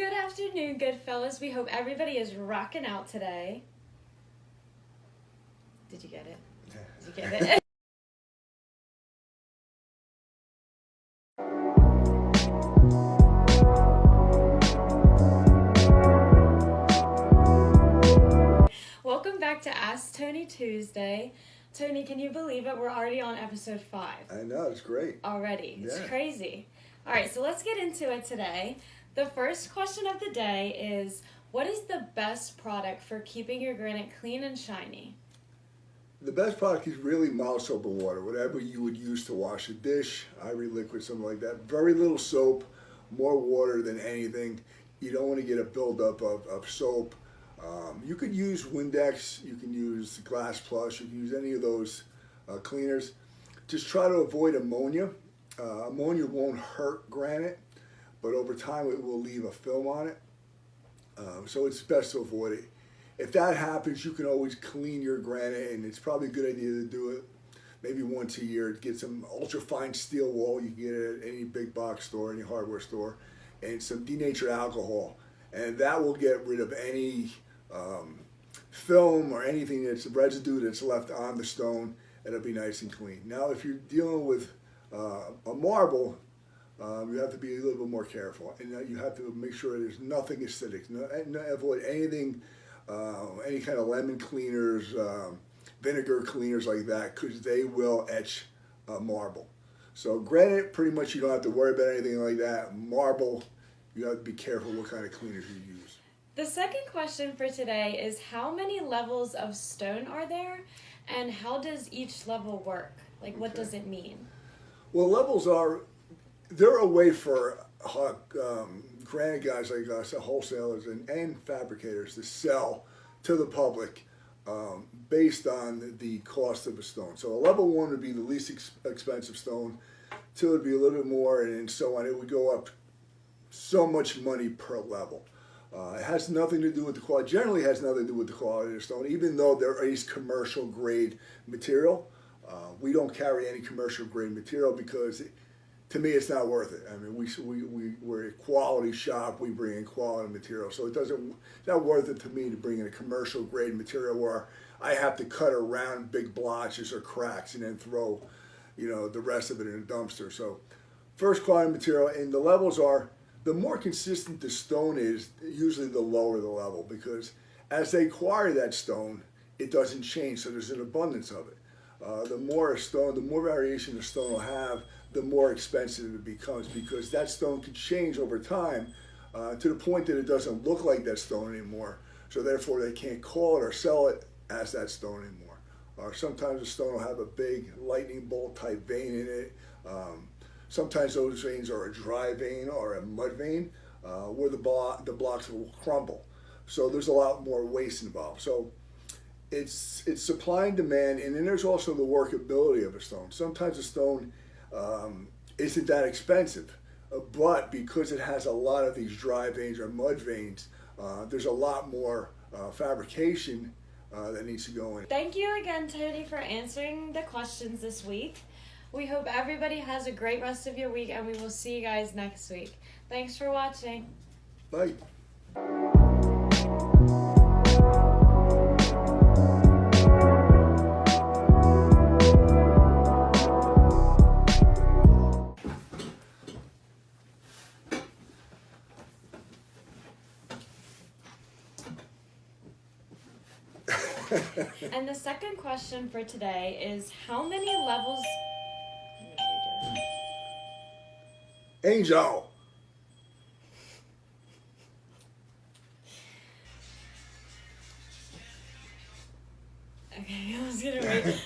Good afternoon, good fellas. We hope everybody is rocking out today. Did you get it? Did you get it? Welcome back to Ask Tony Tuesday. Tony, can you believe it? We're already on episode 5. I know, it's great. Already. It's Yeah. crazy. All right, so let's get into it today. The first question of the day is, what is the best product for keeping your granite clean and shiny? The best product is really mild soap and water, whatever you would use to wash a dish, Ivory liquid, something like that. Very little soap, more water than anything. You don't want to get a buildup of soap. You could use Windex, you can use Glass Plus, you can use any of those cleaners. Just try to avoid ammonia. Ammonia won't hurt granite, but over time it will leave a film on it. So it's best to avoid it. If that happens, you can always clean your granite, and it's probably a good idea to do it maybe once a year. Get some ultra-fine steel wool. You can get it at any big box store, any hardware store, and some denatured alcohol. And that will get rid of any film or anything that's residue that's left on the stone. It'll be nice and clean. Now, if you're dealing with a marble, you have to be a little bit more careful, and you have to make sure there's nothing acidic. Avoid anything, any kind of lemon cleaners, vinegar cleaners like that, because they will etch marble. So granite, pretty much you don't have to worry about anything like that. Marble, you have to be careful what kind of cleaners you use. The second question for today is, how many levels of stone are there, and how does each level work? Like, what does it mean? Well, levels they're a way for granite guys like us, wholesalers and fabricators, to sell to the public based on the cost of a stone. So a level 1 would be the least expensive stone, 2 would be a little bit more, and so on. It would go up so much money per level. It has nothing to do with the quality. Generally, has nothing to do with the quality of the stone, even though there is commercial grade material. We don't carry any commercial grade material because to me, it's not worth it. I mean, we're a quality shop. We bring in quality material, so it's not worth it to me to bring in a commercial grade material where I have to cut around big blotches or cracks and then throw, the rest of it in a dumpster. So, first quality material, and the levels are, the more consistent the stone is, usually the lower the level, because as they acquire that stone, it doesn't change. So there's an abundance of it. The more variation the stone will have, the more expensive it becomes, because that stone can change over time to the point that it doesn't look like that stone anymore. So therefore, they can't call it or sell it as that stone anymore. Or sometimes the stone will have a big lightning bolt type vein in it. Sometimes those veins are a dry vein or a mud vein where the blocks will crumble. So there's a lot more waste involved. So it's supply and demand, and then there's also the workability of a stone. Sometimes a stone isn't that expensive, but because it has a lot of these dry veins or mud veins, there's a lot more fabrication that needs to go in. Thank you again, Tony, for answering the questions this week. We hope everybody has a great rest of your week, and we will see you guys next week. Thanks for watching. Bye. And the second question for today is, how many levels... Angel. Okay, I was gonna wait.